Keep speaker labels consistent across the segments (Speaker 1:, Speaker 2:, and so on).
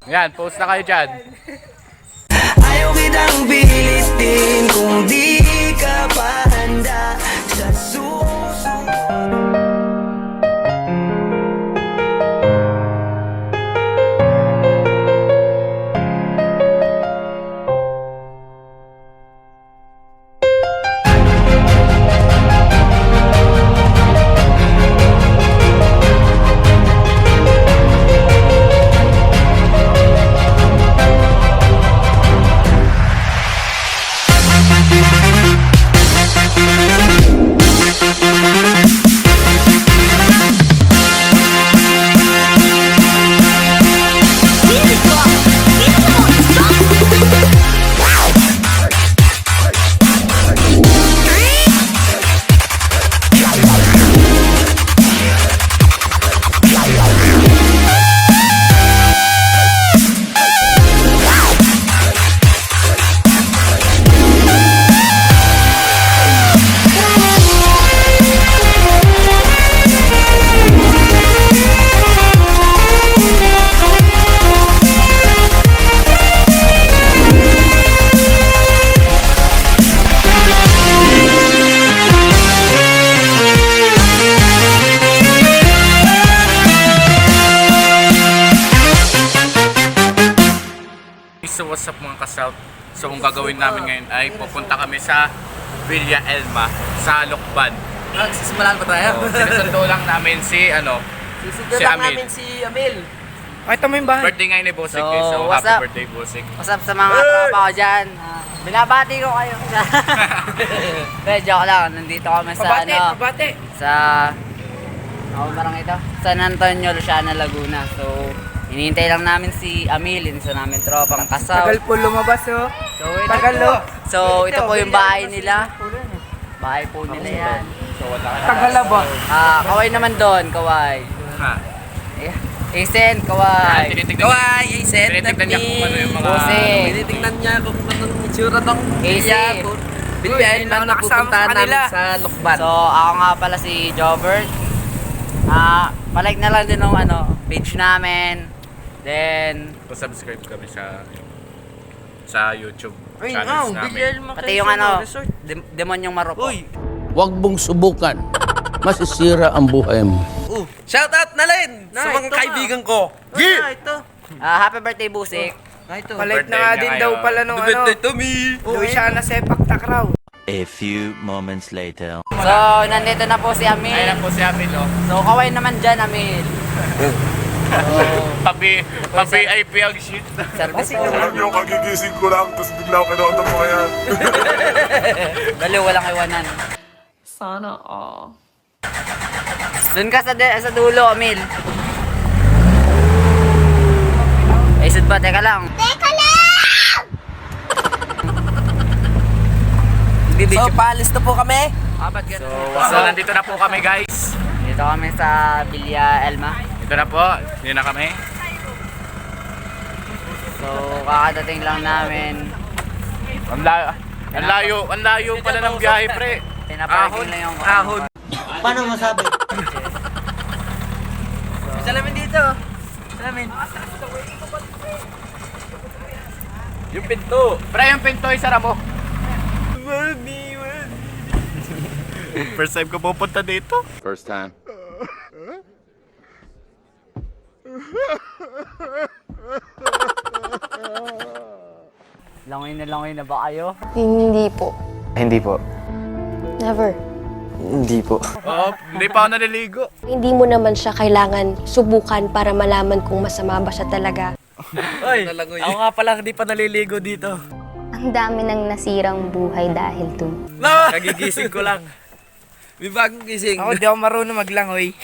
Speaker 1: Yan, post na kayo dyan.
Speaker 2: Ayaw kitang bilistin kung di ka pa handa sa susunod.
Speaker 1: So what's up mga ka-South? So ang gagawin namin ngayon ay pupunta kami sa Villa Elma sa Lokban.
Speaker 3: Sisimulan pa tayo.
Speaker 1: Sinusundo lang namin si
Speaker 3: Sisimulan
Speaker 1: si Amil.
Speaker 3: namin si Amil.
Speaker 4: Ito mo yung bahay.
Speaker 1: Birthday ngayon ni Bosik
Speaker 5: So,
Speaker 1: so
Speaker 5: what's
Speaker 1: happy
Speaker 5: up?
Speaker 1: birthday Bosik.
Speaker 5: What's up sa mga tropa ko dyan? Binabati ko kayo. Pero joke lang, nandito kami sa
Speaker 4: Pabate.
Speaker 5: sa marang ito, San Antonio, Luciana, Laguna. So, hinihintay lang namin si Amil, sa namin tropang kasaw.
Speaker 4: Tagal po lumabas oh.
Speaker 5: So, ito
Speaker 4: Tagal
Speaker 5: po.
Speaker 4: oh.
Speaker 5: So, ito po yung bahay nila. Bahay po nila yan.
Speaker 1: So wala ka.
Speaker 4: Tagal na ba?
Speaker 5: Kaway naman doon, kaway.
Speaker 1: Ha.
Speaker 5: Isen, kaway.
Speaker 3: Kawai, Aisen,
Speaker 1: Tinitignan niya kung ano yung mga
Speaker 5: Bosik.
Speaker 3: Tinitingnan niya kung anong itsura ng
Speaker 5: Aisen.
Speaker 3: Bilyan na
Speaker 4: nakasama
Speaker 3: napupuntahan
Speaker 4: sa kanila.
Speaker 3: namin sa Lokban.
Speaker 5: So, ako nga pala si Jobert. Palike na lang din ng page namin. Then,
Speaker 1: subscribe kami sa YouTube
Speaker 3: Ay,
Speaker 1: channels namin.
Speaker 5: pati yung Demonyong Marupo.
Speaker 3: Uy,
Speaker 6: Huwag mong subukan. Masisira ang buhay mo.
Speaker 3: shout out na rin sa mga kaibigan ko. Ito.
Speaker 5: Happy birthday, Busik.
Speaker 3: Ito.
Speaker 4: Palit
Speaker 1: Birthday
Speaker 4: na nga
Speaker 1: niya
Speaker 4: din
Speaker 1: ngayon.
Speaker 4: daw pala nung
Speaker 3: to me.
Speaker 4: Luciana Sepak Takraw.
Speaker 7: A few moments later.
Speaker 5: So, nandito na po si Amil.
Speaker 1: Ayun lang po si Amil, oh.
Speaker 5: So, kaway naman dyan, Amil.
Speaker 1: Pa-VIP ang shit.
Speaker 5: Service po.
Speaker 8: Alam niyo, kagigising ko lang, tapos bigla ako kinautan mo kaya.
Speaker 5: Daliw, walang iwanan.
Speaker 9: Sana all.
Speaker 5: Doon ka sa dulo, Amil. Ay, sud ba? Teka lang.
Speaker 3: So, paalis na po kami.
Speaker 1: So nandito na po kami guys.
Speaker 5: Dito kami sa Villa Elma.
Speaker 1: Ito na po, yun na kami.
Speaker 5: So, kakadating lang namin.
Speaker 1: Ang layo pala ng biyahe, pre.
Speaker 5: Pinaparking lang yung
Speaker 3: Ahon.
Speaker 2: Paano masabi?
Speaker 3: Salamin dito. Salamin.
Speaker 1: Yung pinto. Pre, yung pinto, isara mo. First time ko pupunta dito.
Speaker 6: First time.
Speaker 5: langoy na ba kayo?
Speaker 9: Hindi po.
Speaker 6: Hindi po.
Speaker 9: Never.
Speaker 6: Hindi po.
Speaker 1: Oo, hindi pa ako naliligo.
Speaker 9: Hindi mo naman siya kailangan subukan para malaman kung masama ba siya talaga.
Speaker 3: Ay, ako nga pala hindi pa naliligo dito.
Speaker 10: Ang dami ng nasirang buhay dahil dun.
Speaker 3: Kagigising ko lang. May bagong gising.
Speaker 4: Ako di ako marunong maglangoy.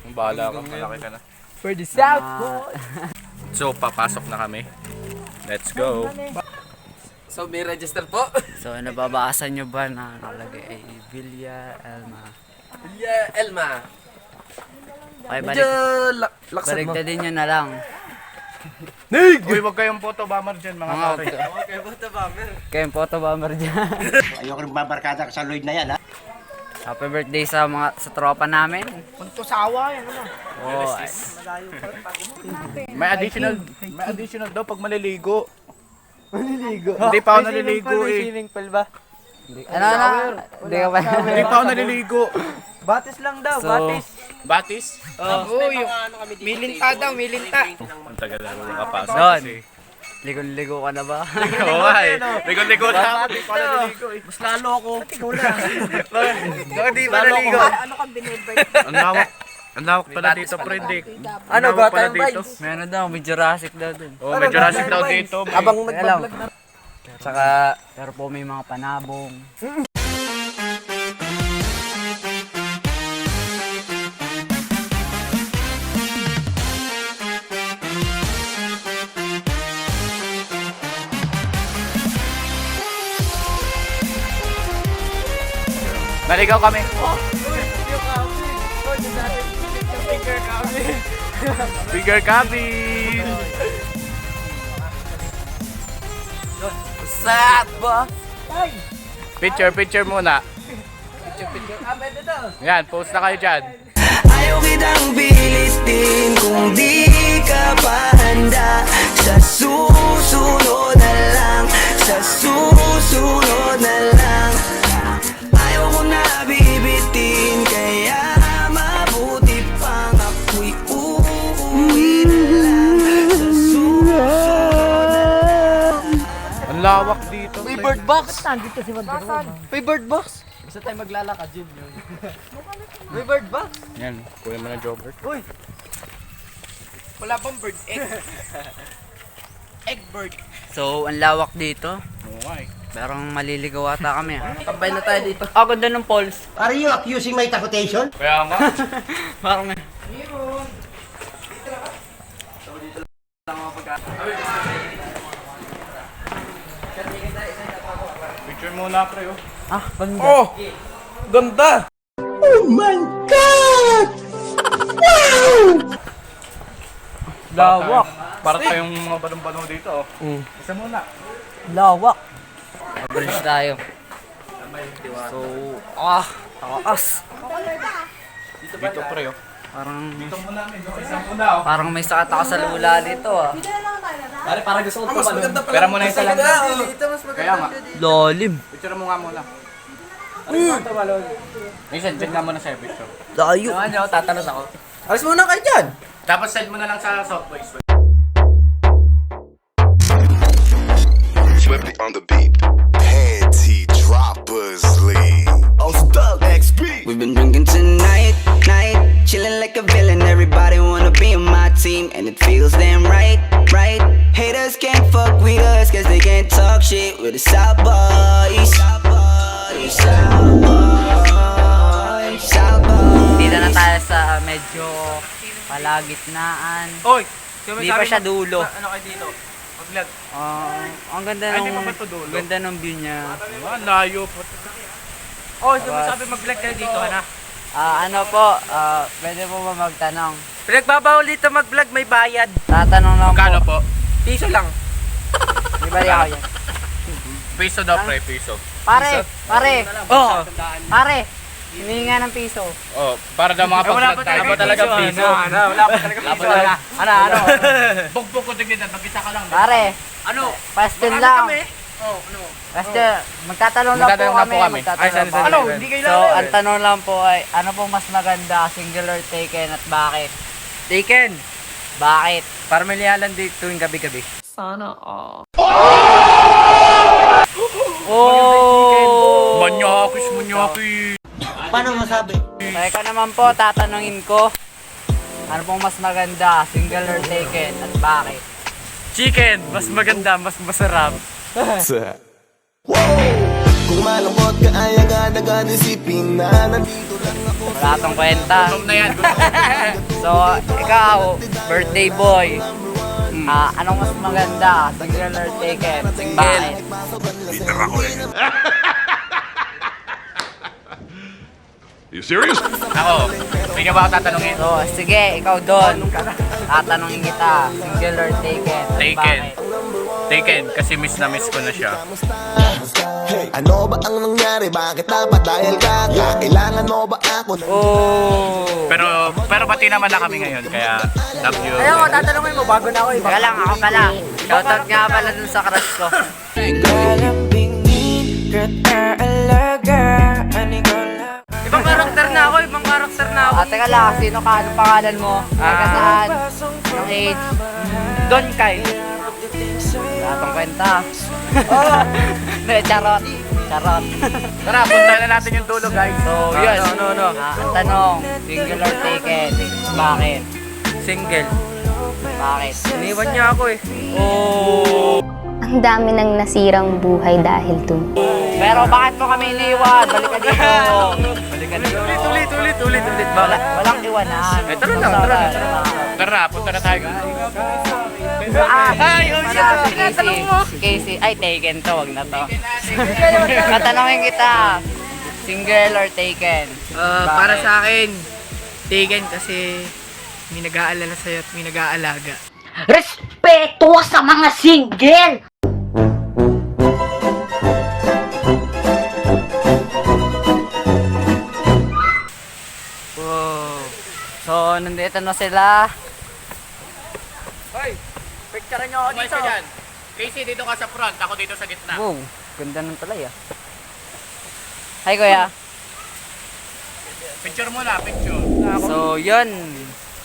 Speaker 1: Ang bahala ka, malaki ka na.
Speaker 4: For the South
Speaker 1: So, papasok na kami. Let's go.
Speaker 3: So, may register po.
Speaker 5: So, nababaasan nyo ba na nakalagay ay Villa Elma?
Speaker 3: Yeah, Elma.
Speaker 5: Okay,
Speaker 3: Medyo laksan mo.
Speaker 5: baligtadin nyo na lang.
Speaker 1: Uy, wag kayong photo bomber dyan, mga pare.
Speaker 5: Kayong photo bomber dyan.
Speaker 2: Ayoko nang babarkada ka sa Lloyd na yan, ha?
Speaker 5: Happy birthday sa tropa namin.
Speaker 4: Punto sa awa yan, ano?
Speaker 5: Oh,
Speaker 1: May additional daw pag maliligo. Hindi pa ako naliligo eh.
Speaker 4: Swimming pool ba?
Speaker 5: ano na? Hindi ka pa.
Speaker 1: Hindi pa ako naliligo.
Speaker 4: Batis lang daw,
Speaker 5: So,
Speaker 4: batis.
Speaker 1: Batis?
Speaker 4: Oo, yung milinta daw, milinta.
Speaker 1: Ang tagal na nakapasok
Speaker 5: Don.
Speaker 1: kasi.
Speaker 5: Ligo ka na ba?
Speaker 1: Oo nga eh. Ligo-ligo na ako. Hindi pa ako naliligo eh.
Speaker 3: Mas lalo ako.
Speaker 1: Hindi pa naligo.
Speaker 4: Ano kang binibay?
Speaker 1: Ang lawak pala dito, friend eh.
Speaker 3: Ano,
Speaker 1: Ang lawak pala
Speaker 3: Batang
Speaker 1: dito.
Speaker 3: Vibes?
Speaker 5: Meron daw, may Jurassic daw dun.
Speaker 1: Oh, may Jurassic daw dito.
Speaker 3: Abang
Speaker 5: Alam.
Speaker 3: nagbablog na.
Speaker 5: Tsaka, pero po may mga panabong.
Speaker 1: Naligaw kami. Bigger cabin.
Speaker 3: Sat ba?
Speaker 1: Picture muna. Yan, post na kayo dyan.
Speaker 2: Ayaw kitang pilitin kung di ka pa handa. Sa susunod na lang, sa susunod na lang. Ayaw ko na bibitin, kaya mabuti pang ako'y uuwi na lang. Sa susunod na lang.
Speaker 1: Ang lawak dito.
Speaker 3: May bird box. Nandito si Maduro. May bird box.
Speaker 5: Basta tayo maglalakad, yun yun.
Speaker 3: May bird box.
Speaker 1: Yan, kuya mo na jogger.
Speaker 4: Wala bang bird egg? Egg bird.
Speaker 5: So, ang lawak dito.
Speaker 1: Oo nga eh.
Speaker 5: Parang maliligaw ata kami ha.
Speaker 3: Tambay na tayo dito.
Speaker 5: Ah, ganda ng falls.
Speaker 2: Are you accusing my takutation?
Speaker 1: Kaya nga.
Speaker 5: Parang may...
Speaker 1: Picture muna pre oh.
Speaker 5: Ah, ganda.
Speaker 3: Oh! Ganda!
Speaker 5: Lawak.
Speaker 1: Para tayong mga balong-balong dito oh. Isa muna.
Speaker 5: Lawak. Bridge tayo. So, taas.
Speaker 1: Dito pre oh.
Speaker 5: Parang,
Speaker 1: Dito muna namin. Isa muna oh.
Speaker 5: parang may sakit ako sa lula dito ah.
Speaker 3: Pare, parang gusto ko mas maganda pala.
Speaker 1: Pera mo na isa lang.
Speaker 3: Dito mas maganda.
Speaker 1: Kaya nga.
Speaker 5: Lalim.
Speaker 1: Picture mo nga muna. Minsan, dyan nga muna sa'yo picture.
Speaker 5: Layo.
Speaker 3: Ano, tatanos ako. Alis muna kayo dyan.
Speaker 1: Tapos send mo na lang sa Softboys.
Speaker 8: Swiftly on the beat. Panty droppers lead. Oh, Doug XP.
Speaker 2: We've been drinking tonight, night, chilling like a villain. Everybody wanna be on my team, and it feels damn right, right. Haters can't fuck with us, cause they can't talk shit with the South Boys. South Boys, South Boys, South Boys.
Speaker 5: Dito na tayo sa medyo palagitnaan.
Speaker 4: Oy!
Speaker 5: Hindi pa siya dulo.
Speaker 4: Ano kayo dito? Mag-vlog.
Speaker 5: Ang ganda
Speaker 1: Ay, di
Speaker 5: nung,
Speaker 1: pa ba ito dulo?
Speaker 5: ganda ng view niya.
Speaker 1: Ah, layo po.
Speaker 4: Oh, sabi mag-vlog kayo dito, ano?
Speaker 5: Ano po, pwede po ba magtanong?
Speaker 4: Pinagbabawal dito mag-vlog, may bayad.
Speaker 5: Tatanong lang
Speaker 1: Magkano
Speaker 5: po.
Speaker 1: po?
Speaker 4: Piso lang.
Speaker 5: Di ba ako yan?
Speaker 1: Piso daw pre, piso.
Speaker 5: Pare! Pare! Hininga ng piso.
Speaker 1: Oh, para daw mga pag-vlog tayo.
Speaker 4: Wala talaga piso. Wala pa talaga piso.
Speaker 5: Ano?
Speaker 1: Bugbog ko dignidad, mag-isa ka lang.
Speaker 5: Pare!
Speaker 4: Ano?
Speaker 5: Question lang.
Speaker 4: Oh, ano?
Speaker 5: Question. Magtatanong lang
Speaker 1: Magtatanong lang
Speaker 5: po
Speaker 1: po
Speaker 5: kami.
Speaker 1: kami.
Speaker 5: Magtatanong lang po
Speaker 4: Ano?
Speaker 5: kami.
Speaker 4: Hindi kayo
Speaker 5: So,
Speaker 4: lang.
Speaker 5: ang tanong lang po ay, ano pong mas maganda, singular taken at bakit?
Speaker 4: Taken.
Speaker 5: Bakit?
Speaker 4: Para may lihalan dito tuwing gabi-gabi.
Speaker 5: Oh!
Speaker 1: Manyakis.
Speaker 2: Paano masabi?
Speaker 5: Teka naman po, tatanungin ko. Ano pong mas maganda, singular taken at bakit?
Speaker 4: Chicken! Mas maganda, mas masarap.
Speaker 2: Kung malungkot ka ay agad-agad isipin na nandito lang ako.
Speaker 5: Wala tong kwenta.
Speaker 1: Gutom na yan.
Speaker 5: So, ikaw, birthday boy. Anong mas maganda, singular taken? Bakit?
Speaker 8: You serious?
Speaker 1: Ako, hindi ba ako tatanungin?
Speaker 5: So, sige, ikaw doon. Tatanungin kita, singular taken. at
Speaker 1: Taken.
Speaker 5: Bakit?
Speaker 1: Taken, kasi miss na miss ko na siya.
Speaker 8: Hey, ano ba ang nangyari? Bakit dapat dahil ka? Kailangan mo ba ako?
Speaker 1: Pero bati naman na kami ngayon, kaya love you.
Speaker 4: Kaya ko, tatanungin mo bago na ako
Speaker 5: Teka lang, ako pala. Shoutout nga pala dun sa crush ko.
Speaker 4: Ibang karakter na ako, ibang karakter na ako.
Speaker 5: Teka lang, sino ka? Anong pangalan mo? Taga saan? Anong age?
Speaker 4: Don Kai.
Speaker 5: Wala pang kwenta. Hindi, charot. Charot.
Speaker 1: Tara, punta na natin yung dulo, guys.
Speaker 5: So, yun. Ang tanong, single or taken? Bakit?
Speaker 4: Single.
Speaker 5: Bakit?
Speaker 4: Iniwan niya ako eh.
Speaker 10: Ang dami nang nasirang buhay dahil dun.
Speaker 5: Pero bakit mo kami iniwan? Balik ka dito. Balik ka dito.
Speaker 4: Ulit.
Speaker 5: Walang iwanan.
Speaker 4: Tara lang.
Speaker 1: Tara, punta na tayo.
Speaker 5: Ay, si Casey. Ay, taken to. Wag na to. Tatanungin kita. Single or taken?
Speaker 4: Para sa akin, taken kasi may nag-aalala sa'yo at may nag-aalaga.
Speaker 11: Respeto sa mga single!
Speaker 5: So, nandito na sila.
Speaker 4: Hoy, picture niyo ako
Speaker 1: Umayos
Speaker 4: dito.
Speaker 1: ka dyan. Casey, dito ka sa front. Ako dito sa gitna.
Speaker 5: Wow, ganda ng talay ah. Hi kuya.
Speaker 1: Picture muna, picture.
Speaker 5: So, yun.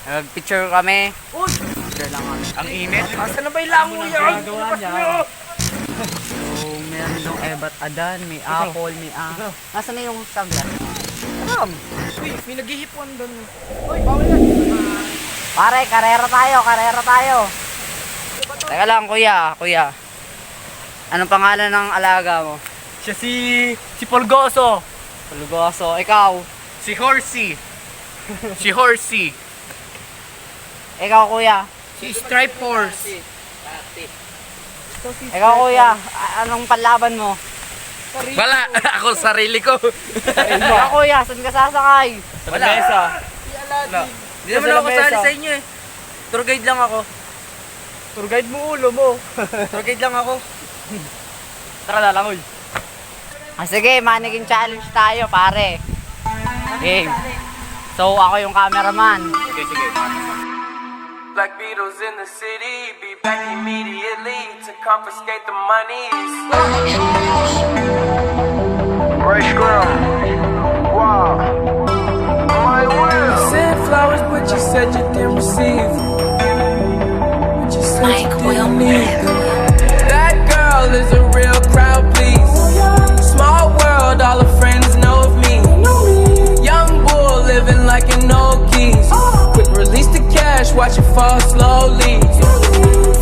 Speaker 5: Nag-picture kami. Picture lang kami.
Speaker 1: Ang init.
Speaker 4: Asa na ba yung lango yan?
Speaker 5: So, meron yung Ebat Adan, may apple, may Nasaan na yung sunglass?
Speaker 4: Uy, may naghihipon doon.
Speaker 5: Pare, karera tayo. Teka lang, kuya. Anong pangalan ng alaga mo?
Speaker 4: Siya si Polgoso.
Speaker 5: Pulugoso, ikaw.
Speaker 1: Si Horsey. Si Horsey.
Speaker 5: Ikaw, kuya.
Speaker 4: Si Stripe Force.
Speaker 5: Ikaw, kuya. Anong panlaban mo?
Speaker 3: Wala, ako sarili ko.
Speaker 5: Ikaw, kuya. Saan ka sasakay?
Speaker 3: Sa mesa.
Speaker 4: Hindi naman ako kasali sa inyo eh. Tour guide lang ako.
Speaker 5: Tour guide mo ulo mo.
Speaker 4: Tour guide lang ako.
Speaker 5: Tara na lang, uy. Sige, mannequin challenge tayo, pare. Game. So, ako yung cameraman.
Speaker 1: Sige.
Speaker 12: Black Beatles in the city, be back immediately to confiscate the monies.
Speaker 8: Fresh ground. Wow. My will.
Speaker 12: Sent flowers, but you said you didn't receive. But you said you didn't need them. That girl is a real crowd, please. Small world, all her friends know of me. Young bull living like an old geese. Quick release the cash, watch it fall slowly.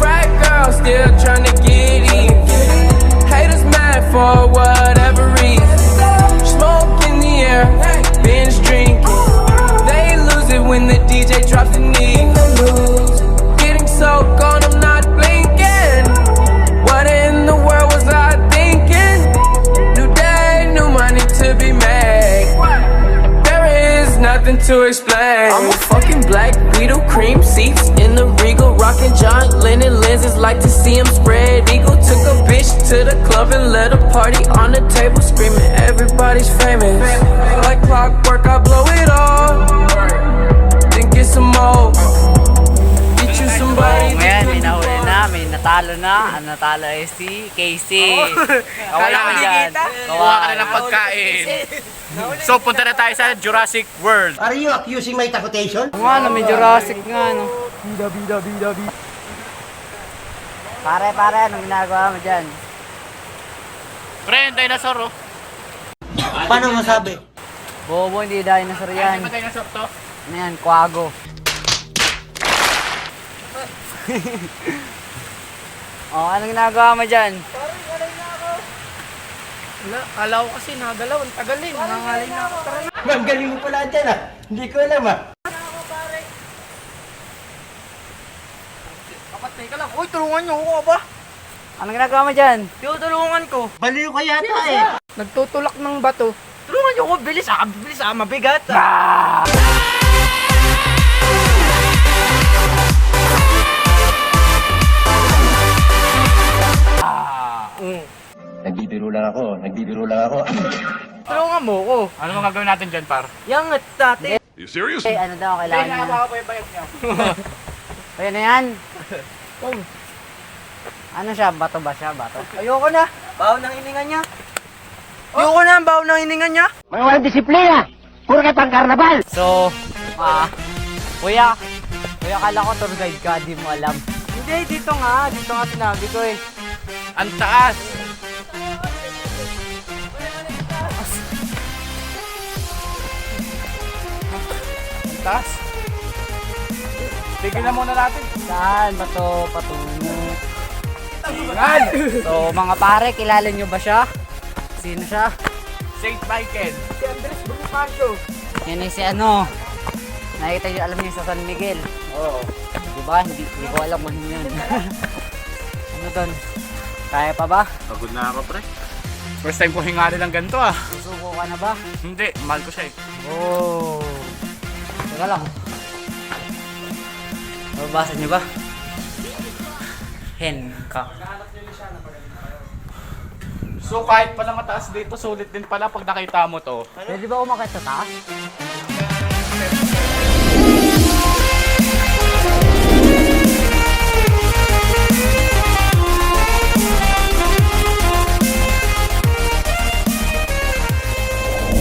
Speaker 12: Frat girl still trying to get in. Haters mad for whatever reason. Smoke in the air, binge drinking. They lose it when the DJ drops the knee. Getting so gone, I'm not blinking. What in the world was I thinking? New day, new money to be made. There is nothing to explain. I'm a fucking black Beetle, cream seats in the Regal, rocking John Lennon lenses, like to see him spread eagle. Took a bitch to the club and let a party on the table, screaming everybody's famous. Like clockwork, I blow it all, then get some more. Get you
Speaker 5: So,
Speaker 12: somebody.
Speaker 5: ngayon, may nahuli na, may natalo na. Ang natalo ay si Casey. Kawala ka dyan.
Speaker 1: Kuha ka na ng pagkain. So, punta na tayo sa Jurassic World.
Speaker 11: Are you accusing my takutation?
Speaker 5: Nga, no, may Jurassic nga, no. Pare, anong ginagawa mo dyan?
Speaker 1: Pre, dinosaur, oh.
Speaker 11: Paano masabi?
Speaker 5: Bobo, hindi dinosaur yan.
Speaker 1: Ano ba dinosaur to?
Speaker 5: Ano yan, kwago. Oh, anong ginagawa mo dyan?
Speaker 4: Wala, kala ko kasi nagalaw. Ang tagal eh. Nangangalay na ako. Tara na.
Speaker 11: Ma'am, galing mo pala dyan ah. Hindi ko alam ah.
Speaker 4: Kapatay ka lang. Uy, tulungan niyo ako ba?
Speaker 5: Anong ginagawa mo dyan?
Speaker 4: Tulungan ko.
Speaker 11: Baliw ka yata eh.
Speaker 4: Nagtutulak ng bato. Tulungan niyo ako. Bilis ah. Mabigat
Speaker 12: Nandito
Speaker 11: Nagbibiro lang ako.
Speaker 4: Tulungan mo ko.
Speaker 1: Ano mga gagawin natin dyan, par?
Speaker 4: Yangat dati.
Speaker 8: You serious?
Speaker 5: Eh, ano daw, kailangan niya.
Speaker 1: Hinahawa ko yung bayag niya.
Speaker 5: Ayan na yan. Ano siya? Bato ba siya? Bato?
Speaker 4: Ayoko na. Baho ng hininga niya. Ayoko na ang baho ng hininga niya.
Speaker 11: May walang disiplina! Puro kayo pang karnabal!
Speaker 5: So, kuya, kala ko tour guide ka, di mo alam.
Speaker 4: Hindi, dito nga sinabi ko eh.
Speaker 1: Ang taas! Ang taas? Tigilan muna natin.
Speaker 5: Saan ba to patungo?
Speaker 1: Yan!
Speaker 5: So, mga pare, kilala nyo ba siya? Sino siya?
Speaker 1: St. Michael.
Speaker 4: Si Andres Bonifacio.
Speaker 5: Yan ay si ano. Nakita nyo, alam niyo sa San Miguel.
Speaker 1: Oo.
Speaker 5: Diba? Hindi ko alam kung ano yun. Ano doon? Kaya pa ba?
Speaker 1: Pagod na ako, pre. First time ko hingali ng ganito, ah.
Speaker 5: Susuko ka na ba?
Speaker 1: Hindi, mahal ko siya eh.
Speaker 5: Oh. Teka lang. Mababasa niyo ba? Henka.
Speaker 1: So kahit pala mataas dito, sulit din pala pag nakita mo to.
Speaker 5: Pwede ba umakit sa taas?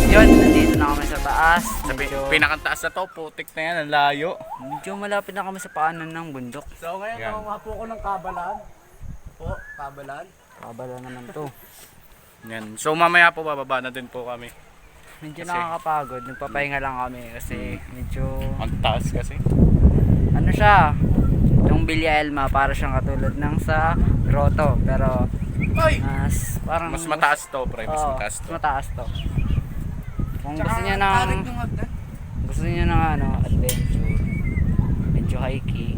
Speaker 5: Yun, nandito na kami sa taas.
Speaker 1: Sabi, pinakantaas na to, putik na yan, ang layo.
Speaker 5: Medyo malapit na kami sa paanan ng bundok.
Speaker 4: So ngayon,
Speaker 1: Yan.
Speaker 4: nakuha po ko ng kabalan. Kabalan.
Speaker 5: Kabala naman to.
Speaker 1: Yan. So mamaya po bababa na din po kami.
Speaker 5: Medyo
Speaker 1: Kasi-
Speaker 5: nakakapagod. Nagpapahinga lang kami kasi medyo...
Speaker 1: Ang taas kasi.
Speaker 5: Ano siya? Yung Villa Elma, para siyang katulad ng sa grotto. Pero
Speaker 1: Ay!
Speaker 5: parang...
Speaker 1: Mas mataas to, pre. Mas
Speaker 5: Oo,
Speaker 1: mataas to.
Speaker 5: mas mataas to. Kung gusto niya ng... Gusto niya ng ano, adventure. Medyo hiking.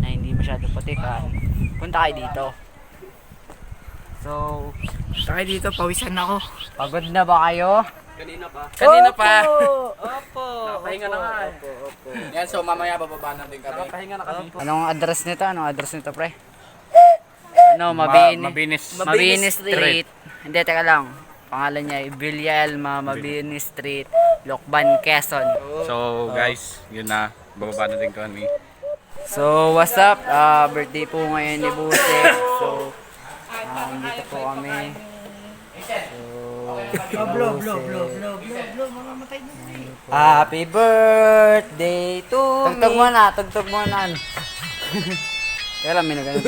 Speaker 5: Na hindi masyado patikan. Punta kayo dito. So,
Speaker 4: Saka dito, pawisan ako.
Speaker 5: pagod na ba kayo?
Speaker 1: Kanina pa.
Speaker 5: Opo!
Speaker 1: Pahinga na nga eh. Yan, so mamaya bababa na din kami. Pahinga na kami.
Speaker 5: Anong address nito? Pre? Ano, Mabinis Street. Hindi, teka lang. Pangalan niya ay Villa Elma, Mabinis Street, Lokban, Quezon.
Speaker 1: So guys, yun na. Bababa na din kami.
Speaker 5: So, what's up? Birthday po ngayon ni Buse. So, dito po kami. Happy birthday to me. Tugtog mo na. Kaya lang, may nagano.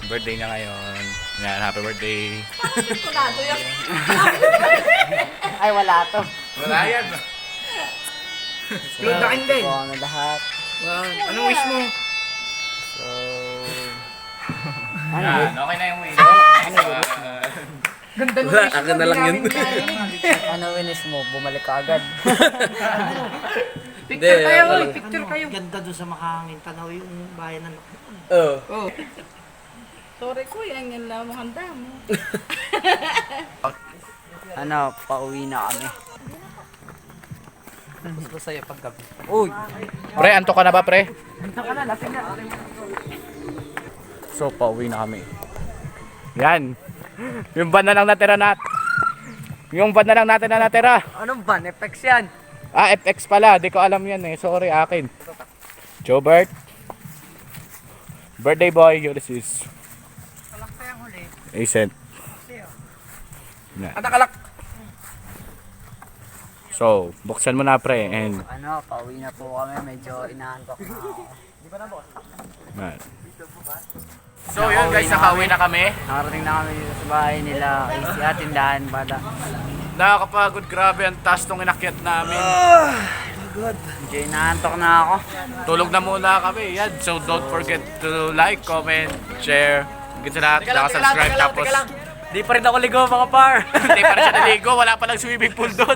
Speaker 1: Birthday na ngayon. Yan, happy birthday.
Speaker 5: Ay, wala to.
Speaker 1: Wala yan.
Speaker 4: Lundakin din.
Speaker 5: Ito kami lahat.
Speaker 4: Wow. Anong wish mo?
Speaker 5: So,
Speaker 1: Yan, okay na yung win.
Speaker 4: Ganda ng
Speaker 3: Wala,
Speaker 4: wish mo.
Speaker 3: akin na lang yun.
Speaker 5: ano winis mo? Bumalik ka agad.
Speaker 4: Picture
Speaker 3: Hindi,
Speaker 4: kayo,
Speaker 3: wala.
Speaker 4: oy. Picture kayo.
Speaker 11: Ganda doon sa makahangin tanaw yung bayan ng
Speaker 3: Oh.
Speaker 4: Sorry ko, yan lang ang handa mo.
Speaker 5: Ano, pauwi na kami.
Speaker 3: Mas masaya pag gabi.
Speaker 5: Uy!
Speaker 1: Pre, anto ka na ba, pre?
Speaker 4: Handa ka na, lasing na.
Speaker 1: So, pauwi na kami. Yan. Yung van na lang natira Yung van na lang natin na natira.
Speaker 4: Anong ban? FX yan.
Speaker 1: Ah, FX pala. Di ko alam yan eh. Sorry, akin. Jobert. Birthday boy, Ulysses. Ascent. Yan.
Speaker 4: Atakalak.
Speaker 1: So, buksan mo na, pre. And,
Speaker 5: Ano, pauwi na po kami. Medyo inaantok na ako.
Speaker 1: yan. So, yun guys, nakauwi na kami.
Speaker 5: Nakarating na kami dito sa bahay nila. Easy at tindahan pala.
Speaker 1: Nakakapagod, grabe ang taas nung inakyat namin.
Speaker 5: Medyo inaantok na ako.
Speaker 1: Tulog na muna kami. Yan. So, don't forget to like, comment, share. Higit sa lahat, nakasubscribe. Tapos,
Speaker 3: Di pa rin ako ligo mga par.
Speaker 1: hindi pa rin siya naligo. Wala pa lang swimming pool doon.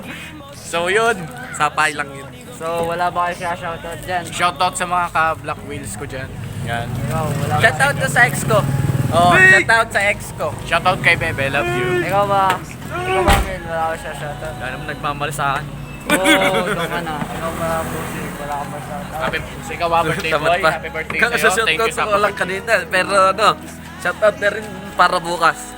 Speaker 1: So, yun.
Speaker 3: Sapay lang yun.
Speaker 5: So, wala ba kayo siya shoutout dyan?
Speaker 1: Shoutout sa mga ka-black wheels ko dyan. Yan.
Speaker 5: Ikaw, wala ba?
Speaker 3: Shout out to sa ex ko. Oh, shout out sa ex ko.
Speaker 1: Shoutout kay Bebe. Love you.
Speaker 5: Ikaw ba? Mel? Wala ko siya shoutout.
Speaker 3: Wala naman nagmamali sa akin.
Speaker 5: Oo, doon ka na. Ikaw ba, Pusi? Wala ka ba shoutout?
Speaker 1: Happy, ikaw ba birthday
Speaker 3: Tamad
Speaker 1: boy?
Speaker 3: pa.
Speaker 1: Happy birthday
Speaker 3: Kaka
Speaker 1: sa'yo.
Speaker 3: sa
Speaker 1: Thank you
Speaker 3: shoutout
Speaker 1: sa
Speaker 3: ko lang kanina. Pero ano, Shoutout na rin para bukas.